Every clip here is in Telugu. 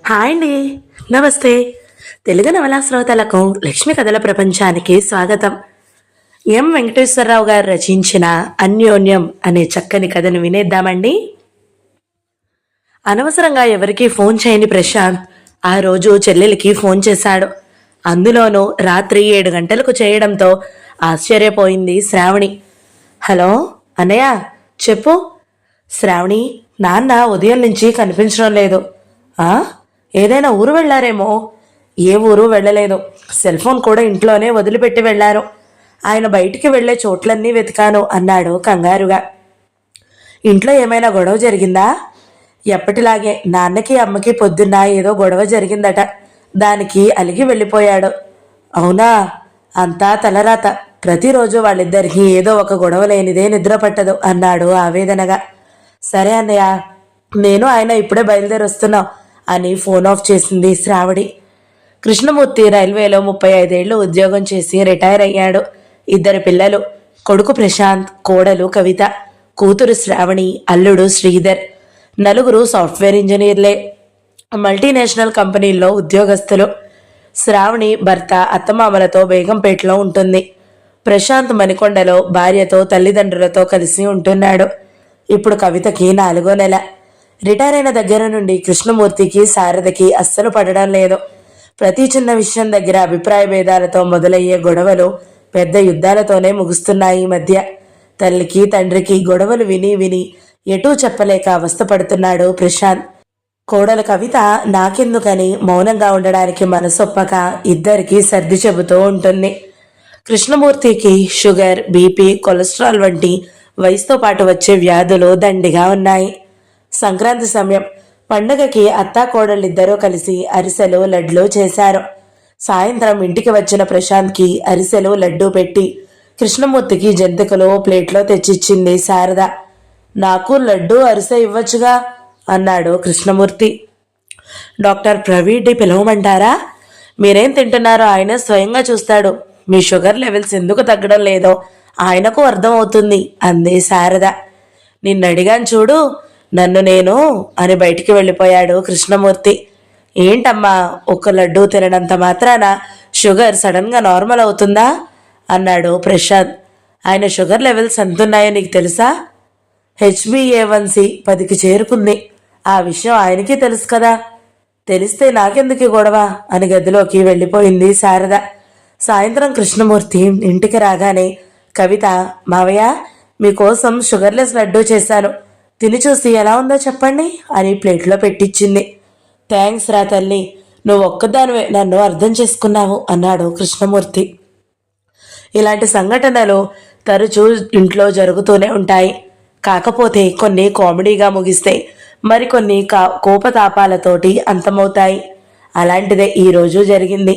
హాయ్ అండి. నమస్తే. తెలుగు నవలా శ్రోతలకు లక్ష్మి కథల ప్రపంచానికి స్వాగతం. ఎం వెంకటేశ్వరరావు గారు రచించిన అన్యోన్యం అనే చక్కని కథను వినేద్దామండి. అనవసరంగా ఎవరికీ ఫోన్ చేయని ప్రశాంత్ ఆ రోజు చెల్లెలికి ఫోన్ చేశాడు. అందులోనూ రాత్రి 7 గంటలకు చేయడంతో ఆశ్చర్యపోయింది శ్రావణి. హలో అన్నయ్య, చెప్పు. శ్రావణి, నాన్న ఉదయం నుంచి కనిపించడం లేదు. ఆ ఏదైనా ఊరు వెళ్ళారేమో. ఏ ఊరు వెళ్ళలేదు. సెల్ ఫోన్ కూడా ఇంట్లోనే వదిలిపెట్టి వెళ్ళారు. ఆయన బయటికి వెళ్లే చోట్లన్నీ వెతికాను అన్నాడు కంగారుగా. ఇంట్లో ఏమైనా గొడవ జరిగిందా? ఎప్పటిలాగే నాన్నకి అమ్మకి పొద్దున్న ఏదో గొడవ జరిగిందట. దానికి అలిగి వెళ్ళిపోయాడు. అవునా? అంతా తలరాత. ప్రతిరోజు వాళ్ళిద్దరికీ ఏదో ఒక గొడవ లేనిదే నిద్ర పట్టదు అన్నాడు ఆవేదనగా. సరే అన్నయ్య, నేను ఆయన ఇప్పుడే బయలుదేరి వస్తున్నాం అని ఫోన్ ఆఫ్ చేసింది శ్రావణి. కృష్ణమూర్తి రైల్వేలో 35 ఏళ్లు ఉద్యోగం చేసి రిటైర్ అయ్యాడు. 2 పిల్లలు, కొడుకు ప్రశాంత్, కోడలు కవిత, కూతురు శ్రావణి, అల్లుడు శ్రీధర్. 4 సాఫ్ట్వేర్ ఇంజనీర్లే, మల్టీనేషనల్ కంపెనీల్లో ఉద్యోగస్తులు. శ్రావణి భర్త అత్తమామలతో బేగంపేటలో ఉంటుంది. ప్రశాంత్ మణికొండలో భార్యతో తల్లిదండ్రులతో కలిసి ఉంటున్నాడు. ఇప్పుడు కవితకి 4వ నెల. రిటైర్ అయిన దగ్గర నుండి కృష్ణమూర్తికి శారదకి అస్సలు పడడం లేదు. ప్రతి చిన్న విషయం దగ్గర అభిప్రాయ భేదాలతో మొదలయ్యే గొడవలు పెద్ద యుద్ధాలతోనే ముగుస్తున్నాయి ఈ మధ్య. తల్లికి తండ్రికి గొడవలు విని విని ఎటూ చెప్పలేక అవస్థపడుతున్నాడు ప్రశాంత్. కోడలు కవిత నాకెందుకని మౌనంగా ఉండడానికి మనసొప్పక ఇద్దరికీ సర్ది చెబుతూ ఉంటుంది. కృష్ణమూర్తికి షుగర్, బీపీ, కొలెస్ట్రాల్ వంటి వయసుతో పాటు వచ్చే వ్యాధులు దండిగా ఉన్నాయి. సంక్రాంతి సమయం. పండగకి అత్తా కోడళ్ళిద్దరూ కలిసి అరిసెలు, లడ్లు చేశారు. సాయంత్రం ఇంటికి వచ్చిన ప్రశాంత్కి అరిసెలు, లడ్డూ పెట్టి కృష్ణమూర్తికి జంతికలు ప్లేట్లో తెచ్చిచ్చింది శారద. నాకు లడ్డు, అరిసె ఇవ్వచ్చుగా అన్నాడు కృష్ణమూర్తి. డాక్టర్ ప్రవీణ్ని పిలవమంటారా? మీరేం తింటున్నారో ఆయన స్వయంగా చూస్తాడు. మీ షుగర్ లెవెల్స్ ఎందుకు తగ్గడం లేదో ఆయనకు అర్థమవుతుంది అంది శారద. నిన్నడిగాను చూడు, నన్ను నేను అని బయటికి వెళ్ళిపోయాడు కృష్ణమూర్తి. ఏంటమ్మా, ఒక లడ్డూ తినడంత మాత్రాన షుగర్ సడన్గా నార్మల్ అవుతుందా అన్నాడు ప్రశాంత్. ఆయన షుగర్ లెవెల్స్ ఎంతున్నాయో నీకు తెలుసా? HbA1c 10కి చేరుకుంది. ఆ విషయం ఆయనకి తెలుసు కదా. తెలిస్తే నాకెందుకు గొడవ అని గదిలోకి వెళ్ళిపోయింది శారద. సాయంత్రం కృష్ణమూర్తి ఇంటికి రాగానే కవిత, మావయ్య మీకోసం షుగర్లెస్ లడ్డూ చేశాను, తిని చూసి ఎలా ఉందో చెప్పండి అని ప్లేట్లో పెట్టించింది. థ్యాంక్స్ రా తల్లి, నువ్వు ఒక్కదానివే నన్ను అర్థం చేసుకున్నావు అన్నాడు కృష్ణమూర్తి. ఇలాంటి సంఘటనలు తరచూ ఇంట్లో జరుగుతూనే ఉంటాయి. కాకపోతే కొన్ని కామెడీగా ముగిస్తాయి, మరికొన్ని కోపతాపాలతోటి అంతమవుతాయి. అలాంటిదే ఈరోజు జరిగింది.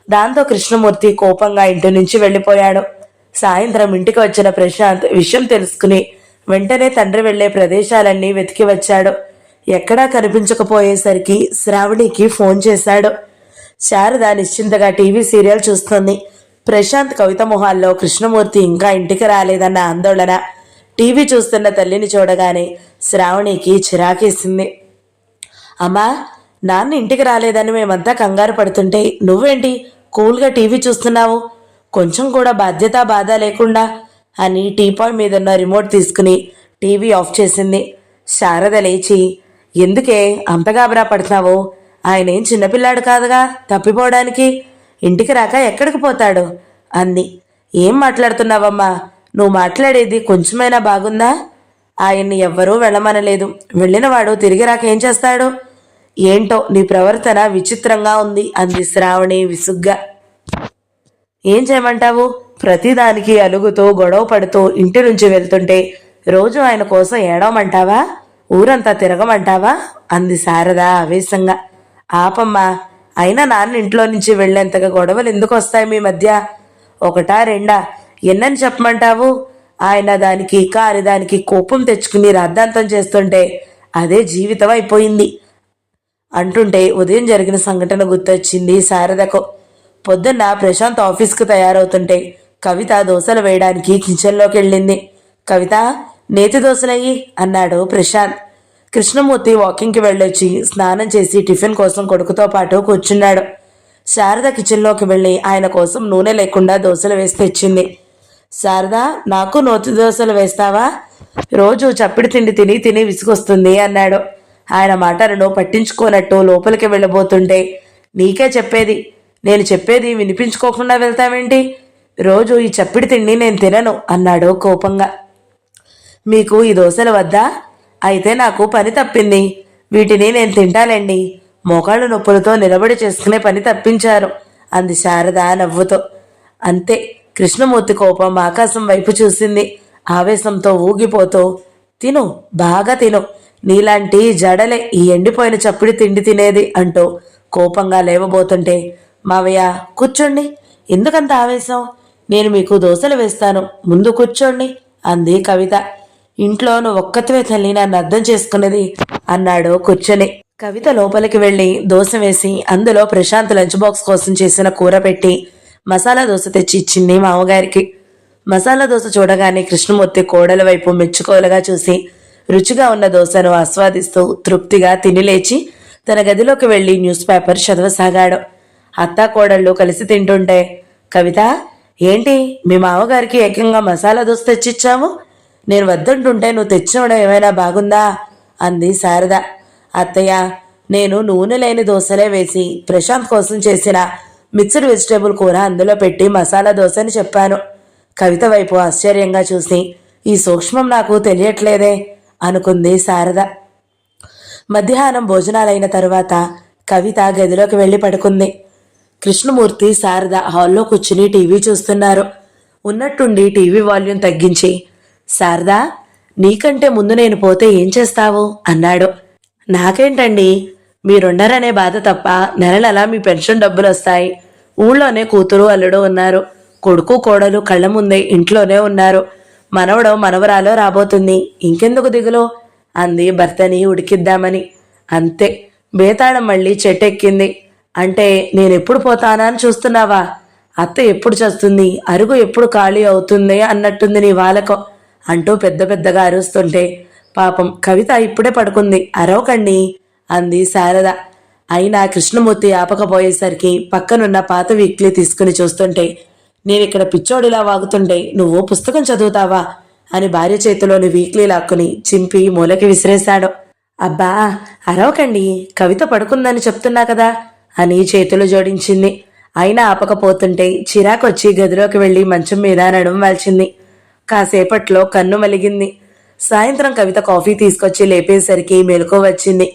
దాంతో కృష్ణమూర్తి కోపంగా ఇంటి నుంచి వెళ్ళిపోయాడు. సాయంత్రం ఇంటికి వచ్చిన ప్రశాంత్ విషయం తెలుసుకుని వెంటనే తండ్రి వెళ్లే ప్రదేశాలన్నీ వెతికి వచ్చాడు. ఎక్కడా కనిపించకపోయేసరికి శ్రావణికి ఫోన్ చేశాడు. శారద నిశ్చింతగా టీవీ సీరియల్ చూస్తుంది. ప్రశాంత్, కవిత మొహాల్లో కృష్ణమూర్తి ఇంకా ఇంటికి రాలేదన్న ఆందోళన. టీవీ చూస్తున్న తల్లిని చూడగానే శ్రావణికి చిరాకేసింది. అమ్మా, నాన్న ఇంటికి రాలేదని మేమంతా కంగారు పడుతుంటే నువ్వేంటి కూల్గా టీవీ చూస్తున్నావు? కొంచెం కూడా బాధ్యత బాధ లేకుండా అని టీపాయ్ మీదున్న రిమోట్ తీసుకుని టీవీ ఆఫ్ చేసింది. శారద లేచి, ఎందుకే అంత గాబరా పడుతున్నావు? ఆయనేం చిన్నపిల్లాడు కాదుగా తప్పిపోవడానికి. ఇంటికి రాక ఎక్కడికి పోతాడు అంది. ఏం మాట్లాడుతున్నావమ్మా? నువ్వు మాట్లాడేది కొంచెమైనా బాగుందా? ఆయన్ని ఎవ్వరూ వెళ్ళమనలేదు. వెళ్ళినవాడు తిరిగి రాక ఏం చేస్తాడు? ఏంటో నీ ప్రవర్తన విచిత్రంగా ఉంది అంది శ్రావణి విసుగ్గా. ఏం చేయమంటావు? ప్రతిదానికి అలుగుతూ గొడవ పడుతూ ఇంటి నుంచి వెళ్తుంటే రోజు ఆయన కోసం ఏడవమంటావా? ఊరంతా తిరగమంటావా అంది శారద ఆవేశంగా. ఆపమ్మా, అయినా నాన్న ఇంట్లో నుంచి వెళ్లేంతగా గొడవలు ఎందుకు వస్తాయి మీ మధ్య? ఒకటా రెండా? ఎన్నని చెప్పమంటావు? ఆయన దానికి కారిదానికి కోపం తెచ్చుకుని రాద్ధాంతం చేస్తుంటే అదే జీవితం అయిపోయింది అంటుంటే ఉదయం జరిగిన సంఘటన గుర్తొచ్చింది శారదకు. పొద్దున్న ప్రశాంత్ ఆఫీస్కు తయారవుతుంటే కవిత దోశలు వేయడానికి కిచెన్లోకి వెళ్ళింది. కవిత, నేతి దోశలయ్యి అన్నాడు ప్రశాంత్. కృష్ణమూర్తి వాకింగ్కి వెళ్ళొచ్చి స్నానం చేసి టిఫిన్ కోసం కొడుకుతో పాటు కూర్చున్నాడు. శారద కిచెన్లోకి వెళ్ళి ఆయన కోసం నూనె లేకుండా దోశలు వేసి తెచ్చింది. శారద, నాకు నోతి దోశలు వేస్తావా? రోజు చప్పిడి తిండి తిని తిని విసుగొస్తుంది అన్నాడు. ఆయన మాటలను పట్టించుకోనట్టు లోపలికి వెళ్ళబోతుంటే, నీకే చెప్పేది, నేను చెప్పేది వినిపించుకోకుండా వెళ్తావేంటి? రోజు ఈ చప్పిడి తిండి నేను తినను అన్నాడు కోపంగా. మీకు ఈ దోశలు వద్దా? అయితే నాకు పని తప్పింది. వీటిని నేను తింటానండి. మోకాళ్ళు నొప్పులతో నిలబడి చేసుకునే పని తప్పించారు అంది శారద నవ్వుతో. అంతే. కృష్ణమూర్తి కోపం ఆకాశం వైపు చూసింది. ఆవేశంతో ఊగిపోతూ, తిను, బాగా తిను, నీలాంటి జడలే ఈ ఎండిపోయిన చప్పిడి తిండి తినేది అంటూ కోపంగా లేవబోతుంటే, మావయ్య కూర్చోండి, ఎందుకంత ఆవేశం? నేను మీకు దోశలు వేస్తాను, ముందు కూర్చోండి అంది కవిత. ఇంట్లో నువ్వు ఒక్కతివే తల్లి నన్ను అర్థం చేసుకున్నది అన్నాడు కూర్చొని. కవిత లోపలికి వెళ్ళి దోశ వేసి అందులో ప్రశాంత్ లంచ్ బాక్స్ కోసం చేసిన కూర పెట్టి మసాలా దోశ తెచ్చి ఇచ్చింది మామగారికి. మసాలా దోశ చూడగానే కృష్ణమూర్తి కోడల వైపు మెచ్చుకోలుగా చూసి రుచిగా ఉన్న దోశను ఆస్వాదిస్తూ తృప్తిగా తిని లేచి తన గదిలోకి వెళ్ళి న్యూస్ పేపర్ చదవసాగాడు. అత్తా కోడళ్ళు కలిసి తింటుంటే, కవిత, ఏంటి మీ మామగారికి ఏకంగా మసాలా దోశ తెచ్చిచ్చావు? నేను వద్దంటుంటే నువ్వు తెచ్చినవడం ఏమైనా బాగుందా అంది శారద. అత్తయ్య, నేను నూనె లేని దోశలే వేసి ప్రశాంత్ కోసం చేసిన మిక్స్డ్ వెజిటేబుల్ కూర అందులో పెట్టి మసాలా దోశ అని చెప్పాను. కవిత వైపు ఆశ్చర్యంగా చూసి, ఈ సూక్ష్మం నాకు తెలియట్లేదే అనుకుంది శారద. మధ్యాహ్నం భోజనాలైన తరువాత కవిత గదిలోకి వెళ్ళి పడుకుంది. కృష్ణమూర్తి, శారద హాల్లో కూర్చుని టీవీ చూస్తున్నారు. ఉన్నట్టుండి టీవీ వాల్యూమ్ తగ్గించి, శారదా, నీకంటే ముందు నేను పోతే ఏం చేస్తావు అన్నాడు. నాకేంటండి, మీరుండరనే బాధ తప్ప నెల నెలా మీ పెన్షన్ డబ్బులు వస్తాయి. ఊళ్ళోనే కూతురు అల్లుడు ఉన్నారు. కొడుకు కోడలు కళ్ళ ముందే ఇంట్లోనే ఉన్నారు. మనవడో మనవరాలో రాబోతుంది, ఇంకెందుకు దిగులు అంది భర్తని ఉడికిద్దామని. అంతే, బేతాళం మళ్ళీ చెట్టెక్కింది. అంటే నేనెప్పుడు పోతానా అని చూస్తున్నావా? అత్త ఎప్పుడు చేస్తుంది, అరుగు ఎప్పుడు ఖాళీ అవుతుంది అన్నట్టుంది నీ వాలకం అంటూ పెద్ద పెద్దగా అరుస్తుంటే, పాపం కవిత ఇప్పుడే పడుకుంది, అరవకండి అంది శారద. అయినా కృష్ణమూర్తి ఆపకపోయేసరికి పక్కనున్న పాత వీక్లీ తీసుకుని చూస్తుంటే, నేనిక్కడ పిచ్చోడిలా వాగుతుంటే నువ్వు పుస్తకం చదువుతావా అని భార్య చేతిలోని వీక్లీ లాక్కుని చింపి మూలకి విసిరేశాడు. అబ్బా, అరవకండి, కవిత పడుకుందని చెప్తున్నా కదా అని చేతులు జోడించింది. అయినా ఆపకపోతుంటే చిరాకొచ్చి గదిలోకి వెళ్ళి మంచం మీద నడుము వాల్చింది. కాసేపట్లో కన్ను మలిగింది. సాయంత్రం కవిత కాఫీ తీసుకొచ్చి లేపేసరికి మెలకు వచ్చింది.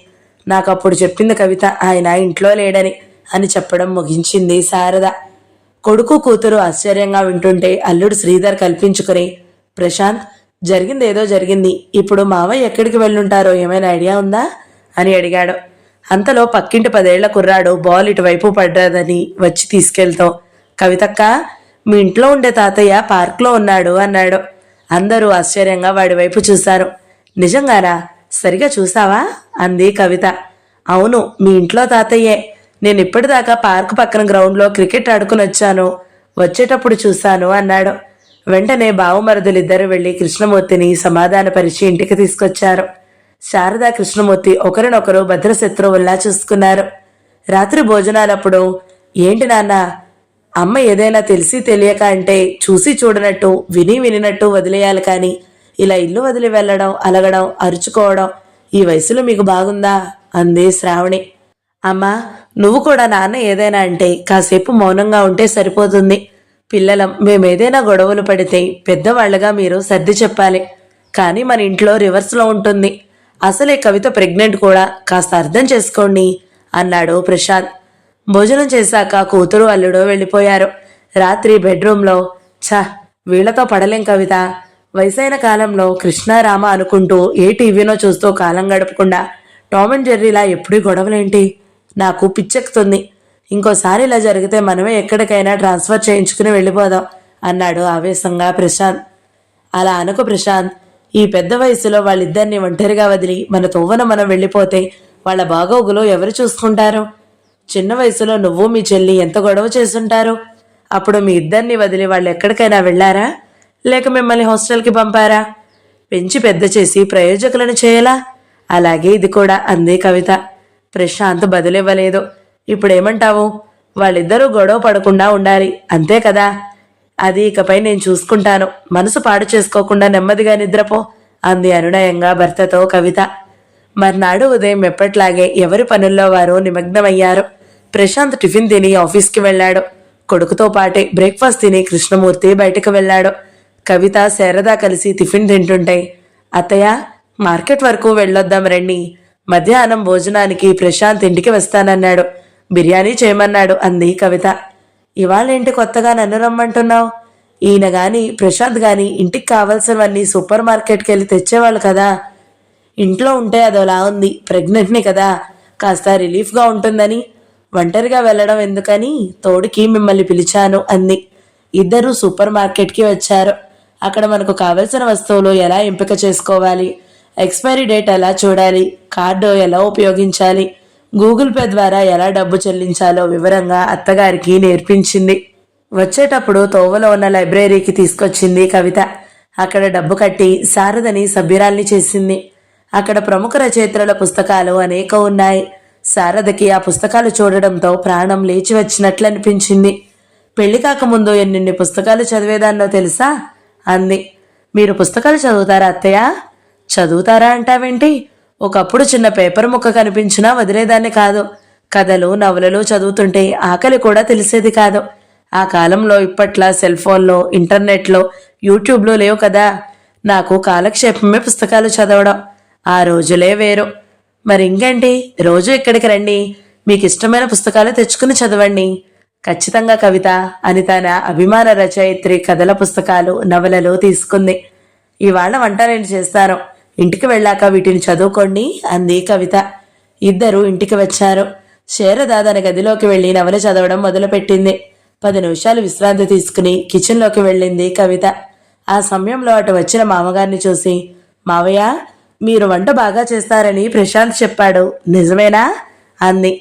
నాకప్పుడు చెప్పింది కవిత ఆయన ఇంట్లో లేడని అని చెప్పడం ముగించింది శారద. కొడుకు కూతురు ఆశ్చర్యంగా వింటుంటే అల్లుడు శ్రీధర్ కల్పించుకుని, ప్రశాంత్, జరిగిందేదో జరిగింది, ఇప్పుడు మావయ్య ఎక్కడికి వెళ్ళుంటారో ఏమైనా ఐడియా ఉందా అని అడిగాడు. అంతలో పక్కింటి 10 ఏళ్ల కుర్రాడు బాల్ ఇటువైపు పడ్డదని వచ్చి తీసుకెళ్తాం, కవితక్క, మీ ఇంట్లో ఉండే తాతయ్య పార్క్లో ఉన్నాడు అన్నాడు. అందరూ ఆశ్చర్యంగా వాడి వైపు చూశారు. నిజంగానా? సరిగా చూసావా అంది కవిత. అవును, మీ ఇంట్లో తాతయ్యే. నేను ఇప్పటిదాకా పార్క్ పక్కన గ్రౌండ్లో క్రికెట్ ఆడుకుని వచ్చాను, వచ్చేటప్పుడు చూశాను అన్నాడు. వెంటనే బావమరుదులిద్దరూ వెళ్లి కృష్ణమూర్తిని సమాధానపరిచి ఇంటికి తీసుకొచ్చారు. శారదా కృష్ణమూర్తి ఒకరినొకరు భద్రశత్రువుల్లా చూసుకున్నారు. రాత్రి భోజనాలప్పుడు, ఏంటి నాన్న, అమ్మ ఏదైనా తెలిసి తెలియక అంటే చూసి చూడనట్టు విని వినినట్టు వదిలేయాలి, కానీ ఇలా ఇల్లు వదిలి వెళ్ళడం, అలగడం, అరుచుకోవడం ఈ వయసులో మీకు బాగుందా అంది శ్రావణి. అమ్మా, నువ్వు కూడా నాన్న ఏదైనా అంటే కాసేపు మౌనంగా ఉంటే సరిపోతుంది. పిల్లలం, మేమేదైనా గొడవలు పడితే పెద్దవాళ్లుగా మీరు సర్ది చెప్పాలి, కానీ మన ఇంట్లో రివర్స్లో ఉంటుంది. అసలే కవిత ప్రెగ్నెంట్ కూడా, కాస్త అర్థం చేసుకోండి అన్నాడు ప్రశాంత్. భోజనం చేశాక కూతురు అల్లుడు వెళ్ళిపోయారు. రాత్రి బెడ్రూమ్లో, వీళ్లతో పడలేం కవిత, వయసైన కాలంలో కృష్ణారామ అనుకుంటూ ఏ టీవీనో చూస్తూ కాలం గడపకుండా టామ్ అండ్ జెర్రీలా ఎప్పుడూ గొడవలేంటి, నాకు పిచ్చెక్కుతుంది. ఇంకోసారి ఇలా జరిగితే మనమే ఎక్కడికైనా ట్రాన్స్ఫర్ చేయించుకుని వెళ్ళిపోదాం అన్నాడు ఆవేశంగా ప్రశాంత్. అలా అనుకో ప్రశాంత్, ఈ పెద్ద వయసులో వాళ్ళిద్దరిని ఒంటరిగా వదిలి మన తోవన మనం వెళ్ళిపోతే వాళ్ళ బాగోగులు ఎవరు చూసుకుంటారు? చిన్న వయసులో నువ్వు మీ చెల్లి ఎంత గొడవ చేసుంటారు. అప్పుడు మీ ఇద్దరిని వదిలి వాళ్ళు ఎక్కడికైనా వెళ్ళారా, లేక మిమ్మల్ని హాస్టల్కి పంపారా? పెంచి పెద్ద చేసి ప్రయోజకులను చేయలా? అలాగే ఇది కూడా అంది కవిత. ప్రశాంత్ బదులివ్వలేదు. ఇప్పుడేమంటావు? వాళ్ళిద్దరూ గొడవ పడకుండా ఉండాలి, అంతే కదా? అది ఇకపై నేను చూసుకుంటాను. మనసు పాడు చేసుకోకుండా నెమ్మదిగా నిద్రపో అంది అనునయంగా భర్తతో కవిత. మర్నాడు ఉదయం ఎప్పట్లాగే ఎవరి పనుల్లో వారు నిమగ్నమయ్యారు. ప్రశాంత్ టిఫిన్ తిని ఆఫీస్కి వెళ్ళాడు. కొడుకుతో పాటే బ్రేక్ఫాస్ట్ తిని కృష్ణమూర్తి బయటకు వెళ్ళాడు. కవిత శారద కలిసి టిఫిన్ తింటుంటే, అత్తయ్య, మార్కెట్ వరకు వెళ్ళొద్దాం రండి. మధ్యాహ్నం భోజనానికి ప్రశాంత్ ఇంటికి వస్తానన్నాడు. బిర్యానీ చేయమన్నాడు అంది కవిత. ఇవాళేంటి కొత్తగా నన్ను రమ్మంటున్నావు? ఈయన గాని ప్రశాంత్ గాని ఇంటికి కావాల్సినవన్నీ సూపర్ మార్కెట్కి వెళ్ళి తెచ్చేవాళ్ళు కదా. ఇంట్లో ఉంటే అదోలా ఉంది. ప్రెగ్నెంట్ని కదా, కాస్త రిలీఫ్గా ఉంటుందని. ఒంటరిగా వెళ్ళడం ఎందుకని తోడుకి మిమ్మల్ని పిలిచాను అంది. ఇద్దరూ సూపర్ మార్కెట్కి వచ్చారు. అక్కడ మనకు కావలసిన వస్తువులు ఎలా ఎంపిక చేసుకోవాలి, ఎక్స్పైరీ డేట్ ఎలా చూడాలి, కార్డు ఎలా ఉపయోగించాలి, గూగుల్ పే ద్వారా ఎలా డబ్బు చెల్లించాలో వివరంగా అత్తగారికి నేర్పించింది. వచ్చేటప్పుడు తోవలో ఉన్న లైబ్రరీకి తీసుకొచ్చింది కవిత. అక్కడ డబ్బు కట్టి శారదని సభ్యురాల్ని చేసింది. అక్కడ ప్రముఖ రచయిత్రుల పుస్తకాలు అనేక ఉన్నాయి. శారదకి ఆ పుస్తకాలు చూడడంతో ప్రాణం లేచి వచ్చినట్లు అనిపించింది. పెళ్లి కాకముందు ఎన్నెన్ని పుస్తకాలు చదివేదాన్నో తెలుసా అంది. మీరు పుస్తకాలు చదువుతారా అత్తయ్య? చదువుతారా అంటావేంటి? ఒకప్పుడు చిన్న పేపర్ ముక్క కనిపించినా వదిలేదాన్ని కాదు. కథలు నవలలు చదువుతుంటే ఆకలి కూడా తెలిసేది కాదు. ఆ కాలంలో ఇప్పట్లా సెల్ ఫోన్లో, ఇంటర్నెట్లో, యూట్యూబ్లో లేవు కదా. నాకు కాలక్షేపమే పుస్తకాలు చదవడం. ఆ రోజులే వేరు. మరి ఇంకేంటి, రోజు ఇక్కడికి రండి, మీకు ఇష్టమైన పుస్తకాలు తెచ్చుకుని చదవండి. ఖచ్చితంగా కవిత అని తన అభిమాన రచయిత్రి కథల పుస్తకాలు, నవలలు తీసుకుంది. ఇవాళ వంట నేను చేస్తాను, ఇంటికి వెళ్ళాక వీటిని చదువుకోండి అంది కవిత. ఇద్దరు ఇంటికి వచ్చారు. శారద తన గదిలోకి వెళ్ళి నవల చదవడం మొదలుపెట్టింది. 10 నిమిషాలు విశ్రాంతి తీసుకుని కిచెన్లోకి వెళ్ళింది కవిత. ఆ సమయంలో అటు వచ్చిన మామగారిని చూసి, మావయ్య, మీరు వంట బాగా చేస్తారని ప్రశాంత్ చెప్పాడు, నిజమేనా అంది.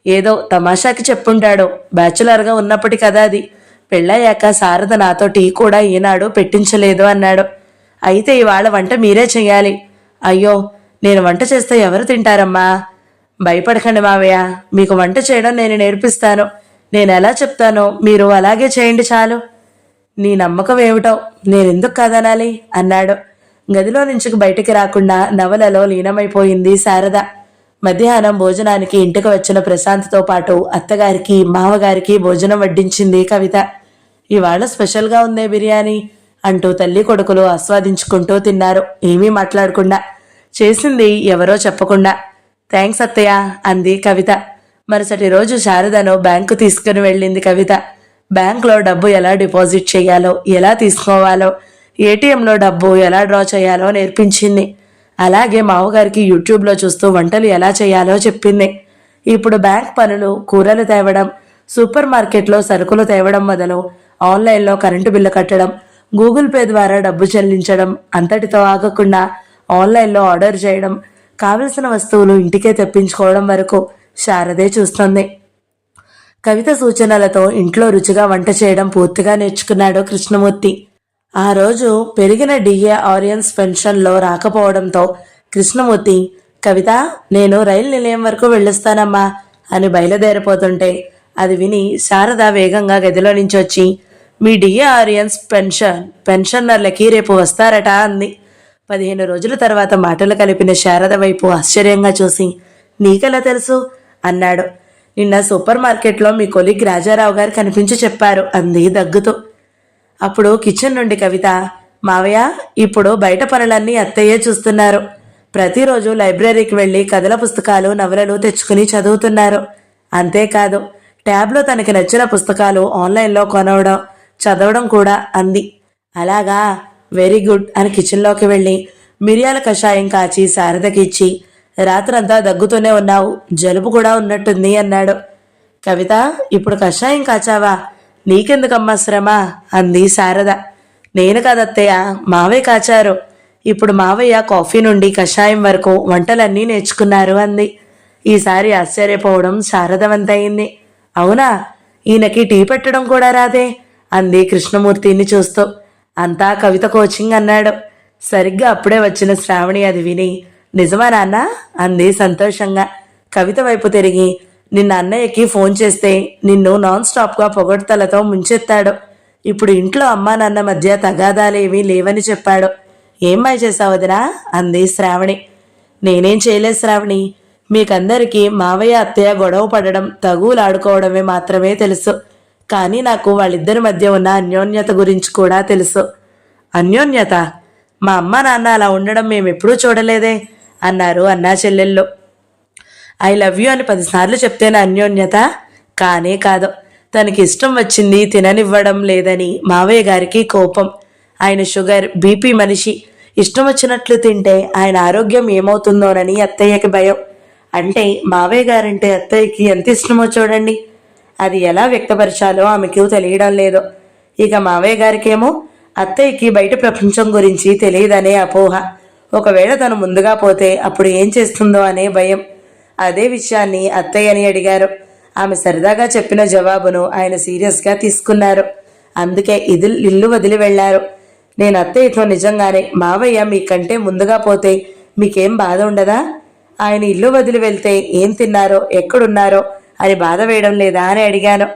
ఏదో తమాషాకి చెప్పుంటాడు. బ్యాచులర్గా ఉన్నప్పటి కదా అది. పెళ్ళయ్యాక శారద నాతో టీ కూడా ఈనాడు పెట్టించలేదు అన్నాడు. అయితే ఇవాళ వంట మీరే చెయ్యాలి. అయ్యో, నేను వంట చేస్తే ఎవరు తింటారమ్మా? భయపడకండి మావయ్య, మీకు వంట చేయడం నేను నేర్పిస్తాను. నేను ఎలా చెప్తానో మీరు అలాగే చేయండి చాలు. నీ నమ్మకం ఏమిటో, నేనెందుకు కాదనాలి అన్నాడు. గదిలో నుంచి బయటికి రాకుండా నవలలో లీనమైపోయింది శారద. మధ్యాహ్నం భోజనానికి ఇంటికి వచ్చిన ప్రశాంత్తో పాటు అత్తగారికి, మామగారికి భోజనం వడ్డించింది కవిత. ఇవాళ స్పెషల్గా ఉందే బిర్యానీ అంటూ తల్లి కొడుకులు ఆస్వాదించుకుంటూ తిన్నారు, ఏమీ మాట్లాడకుండా. చేసింది ఎవరో చెప్పకుండా. థ్యాంక్స్ అత్తయ్య అంది కవిత. మరుసటి రోజు శారదను బ్యాంకు తీసుకుని వెళ్ళింది కవిత. బ్యాంకులో డబ్బు ఎలా డిపాజిట్ చేయాలో, ఎలా తీసుకోవాలో, ఏటీఎంలో డబ్బు ఎలా డ్రా చేయాలో నేర్పించింది. అలాగే మామగారికి యూట్యూబ్లో చూస్తూ వంటలు ఎలా చేయాలో చెప్పింది. ఇప్పుడు బ్యాంక్ పనులు, కూరలు తేవడం, సూపర్ మార్కెట్లో సరుకులు తేవడం మొదలు ఆన్లైన్లో కరెంటు బిల్లు కట్టడం, గూగుల్ పే ద్వారా డబ్బు చెల్లించడం, అంతటితో ఆగకుండా ఆన్లైన్లో ఆర్డర్ చేయడం, కావలసిన వస్తువులు ఇంటికే తెప్పించుకోవడం వరకు శారదే చూస్తుంది. కవిత సూచనలతో ఇంట్లో రుచిగా వంట చేయడం పూర్తిగా నేర్చుకున్నాడు కృష్ణమూర్తి. ఆ రోజు పెరిగిన డిఏ ఆరియన్స్ పెన్షన్లో రాకపోవడంతో కృష్ణమూర్తి, కవిత, నేను రైలు నిలయం వరకు వెళ్ళొస్తానమ్మా అని బయలుదేరిపోతుంటే అది విని శారద వేగంగా గదిలో నుంచి వచ్చి, మీ డిఏ ఆరియన్స్ పెన్షనర్లకి రేపు వస్తారట అంది. 15 రోజుల తర్వాత మాటలు కలిపిన శారద వైపు ఆశ్చర్యంగా చూసి, నీకెలా తెలుసు అన్నాడు. నిన్న సూపర్ మార్కెట్లో మీ కొలీగ్ రాజారావు గారు కనిపించి చెప్పారు అంది దగ్గుతూ. అప్పుడు కిచెన్ నుండి కవిత, మావయ్య, ఇప్పుడు బయట పనులన్నీ అత్తయ్యే చూస్తున్నారు. ప్రతిరోజు లైబ్రరీకి వెళ్ళి కథల పుస్తకాలు, నవలలు తెచ్చుకుని చదువుతున్నారు. అంతేకాదు, ట్యాబ్లో తనకి నచ్చిన పుస్తకాలు ఆన్లైన్లో కొనవడం, చదవడం కూడా అంది. అలాగా, వెరీ గుడ్ అని కిచెన్లోకి వెళ్ళి మిరియాల కషాయం కాచి శారదకి ఇచ్చి, రాత్రంతా దగ్గుతూనే ఉన్నావు, జలుబు కూడా ఉన్నట్టుంది అన్నాడు. కవిత, ఇప్పుడు కషాయం కాచావా? నీకెందుకమ్మా శ్రమ అంది శారద. నేను కాదత్తయ్య, మావయ్య కాచారు. ఇప్పుడు మావయ్య కాఫీ నుండి కషాయం వరకు వంటలన్నీ నేర్చుకున్నారు అంది. ఈసారి ఆశ్చర్యపోవడం శారద వంతయింది. అవునా, ఈయనకి టీ పెట్టడం కూడా రాదే అంది కృష్ణమూర్తిని చూస్తూ. అంతా కవిత కోచింగ్ అన్నాడు. సరిగ్గా అప్పుడే వచ్చిన శ్రావణి అది విని, నిజమా నాన్న అంది సంతోషంగా. కవిత వైపు తిరిగి, నిన్న అన్నయ్యకి ఫోన్ చేస్తే నిన్ను నాన్ స్టాప్గా పొగడ్తలతో ముంచెత్తాడు. ఇప్పుడు ఇంట్లో అమ్మా నాన్న మధ్య తగాదాలేమీ లేవని చెప్పాడు. ఏం మాయ చేశావు వదినా అంది శ్రావణి. నేనేం చేయలేదు శ్రావణి, మీకందరికీ మావయ్య అత్తయ్య గొడవ పడడం తగులాడుకోవడమే మాత్రమే తెలుసు. కానీ నాకు వాళ్ళిద్దరి మధ్య ఉన్న అన్యోన్యత గురించి కూడా తెలుసు. అన్యోన్యత? మా అమ్మ నాన్న అలా ఉండడం మేమెప్పుడూ చూడలేదే అన్నారు అన్నా చెల్లెళ్ళు. ఐ లవ్ యూ అని 10 సార్లు చెప్తేనే అన్యోన్యత? కానే కాదు. తనకి ఇష్టం వచ్చింది తిననివ్వడం లేదని మావయ్య గారికి కోపం. ఆయన షుగర్ బీపీ మనిషి. ఇష్టం వచ్చినట్లు తింటే ఆయన ఆరోగ్యం ఏమవుతుందోనని అత్తయ్యకి భయం. అంటే మావయ్య గారంటే అత్తయ్యకి ఎంత ఇష్టమో చూడండి. అది ఎలా వ్యక్తపరచాలో ఆమెకు తెలియడం లేదు. ఇక మావయ్య గారికేమో అత్తయ్యకి బయట ప్రపంచం గురించి తెలియదనే అపోహ. ఒకవేళ తను ముందుగా పోతే అప్పుడు ఏం చేస్తుందో అనే భయం. అదే విషయాన్ని అత్తయ్యని అడిగారు. ఆమె సరదాగా చెప్పిన జవాబును ఆయన సీరియస్గా తీసుకున్నారు. అందుకే ఇల్లు వదిలి వెళ్లారు. నేను అత్తయ్యతో నిజంగానే మావయ్య మీకంటే ముందుగా పోతే మీకేం బాధ ఉండదా? ఆయన ఇల్లు వదిలి వెళ్తే ఏం తిన్నారో ఎక్కడున్నారో అని బాధ వేయడం లేదా అని అడిగాను.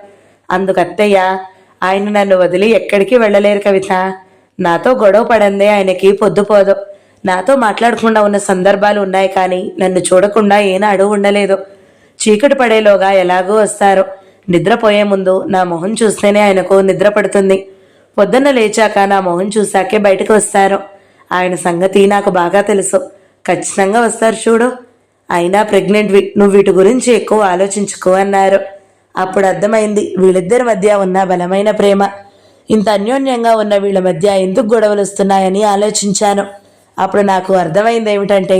అందుకు అత్తయ్య, ఆయన నన్ను వదిలి ఎక్కడికి వెళ్ళలేరు కవిత. నాతో గొడవ పడందే ఆయనకి పొద్దుపోదు. నాతో మాట్లాడకుండా ఉన్న సందర్భాలు ఉన్నాయి, కానీ నన్ను చూడకుండా ఏనాడు ఉండలేదు. చీకటి పడేలోగా ఎలాగో వస్తారు. నిద్రపోయే ముందు నా మొహం చూస్తేనే ఆయనకు నిద్ర పడుతుంది. పొద్దున్న లేచాక నా మొహం చూశాకే బయటకు వస్తారు. ఆయన సంగతి నాకు బాగా తెలుసు. ఖచ్చితంగా వస్తారు చూడు. అయినా ప్రెగ్నెంట్వి, నువ్వు వీటి గురించి ఎక్కువ ఆలోచించుకో అన్నారు. అప్పుడు అర్థమైంది వీళ్ళిద్దరి మధ్య ఉన్న బలమైన ప్రేమ. ఇంత అన్యోన్యంగా ఉన్న వీళ్ళ మధ్య ఎందుకు గొడవలు వస్తున్నాయని ఆలోచించాను. అప్పుడు నాకు అర్థమైంది ఏమిటంటే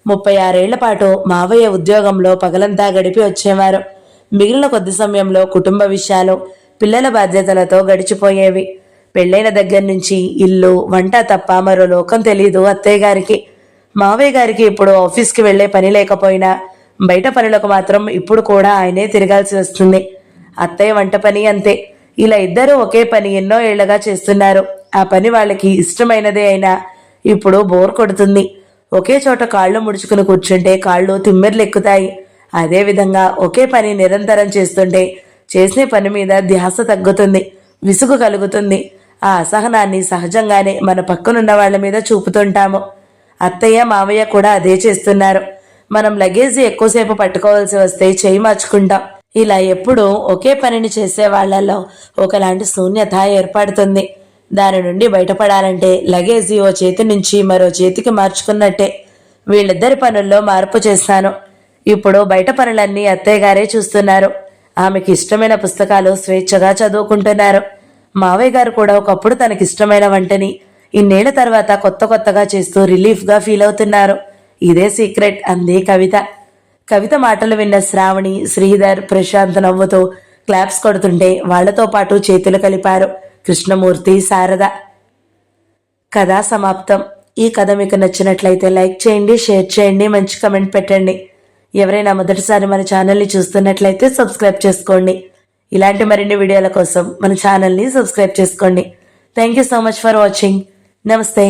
36 ఏళ్ల పాటు మావయ్య ఉద్యోగంలో పగలంతా గడిపి వచ్చేవారు. మిగిలిన కొద్ది సమయంలో కుటుంబ విషయాలు, పిల్లల బాధ్యతలతో గడిచిపోయేవి. పెళ్ళైన దగ్గర నుంచి ఇల్లు వంట తప్ప మరో లోకం తెలీదు అత్తయ్య గారికి. మావయ్య గారికి ఇప్పుడు ఆఫీస్కి వెళ్లే పని లేకపోయినా బయట పనులకు మాత్రం ఇప్పుడు కూడా ఆయనే తిరగాల్సి వస్తుంది. అత్తయ్య వంట పని అంతే. ఇలా ఇద్దరూ ఒకే పని ఎన్నో ఏళ్లుగా చేస్తున్నారు. ఆ పని వాళ్ళకి ఇష్టమైనదే అయినా ఇప్పుడు బోర్ కొడుతుంది. ఒకే చోట కాళ్ళు ముడుచుకుని కూర్చుంటే కాళ్ళు తిమ్మెర్లు ఎక్కుతాయి. అదేవిధంగా ఒకే పని నిరంతరం చేస్తుంటే చేసే పని మీద ధ్యాస తగ్గుతుంది, విసుగు కలుగుతుంది. ఆ అసహనాన్ని సహజంగానే మన పక్కనున్న వాళ్ళ మీద చూపుతుంటాము. అత్తయ్య మావయ్య కూడా అదే చేస్తున్నారు. మనం లగేజ్ ఎక్కువసేపు పట్టుకోవాల్సి వస్తే చేయి మార్చుకుంటాం. ఇలా ఎప్పుడూ ఒకే పనిని చేసే వాళ్లలో ఒకలాంటి శూన్యత ఏర్పడుతుంది. దాని నుండి బయటపడాలంటే లగేజీ ఓ చేతి నుంచి మరో చేతికి మార్చుకున్నట్టే. వీళ్ళిద్దరి పనుల్లో మార్పు చేశాను. ఇప్పుడు బయట పనులన్నీ అత్తయ్య గారే చూస్తున్నారు. ఆమెకి ఇష్టమైన పుస్తకాలు స్వేచ్ఛగా చదువుకుంటున్నారు. మావయ్య గారు కూడా ఒకప్పుడు తనకిష్టమైన వంటని ఇన్నేళ్ల తర్వాత కొత్తగా చేస్తూ రిలీఫ్గా ఫీల్ అవుతున్నారు. ఇదే సీక్రెట్ అంది కవిత. కవిత మాటలు విన్న శ్రావణి, శ్రీధర్, ప్రశాంత్ నవ్వుతూ క్లాప్స్ కొడుతుంటే వాళ్లతో పాటు చేతులు కలిపారు కృష్ణమూర్తి, శారద. కథ సమాప్తం. ఈ కథ మీకు నచ్చినట్లయితే లైక్ చేయండి, షేర్ చేయండి, మంచి కమెంట్ పెట్టండి. ఎవరైనా మొదటిసారి మన ఛానల్ని చూస్తున్నట్లయితే సబ్స్క్రైబ్ చేసుకోండి. ఇలాంటి మరిన్ని వీడియోల కోసం మన ఛానల్ని సబ్స్క్రైబ్ చేసుకోండి. Thank you so much for watching. నమస్తే.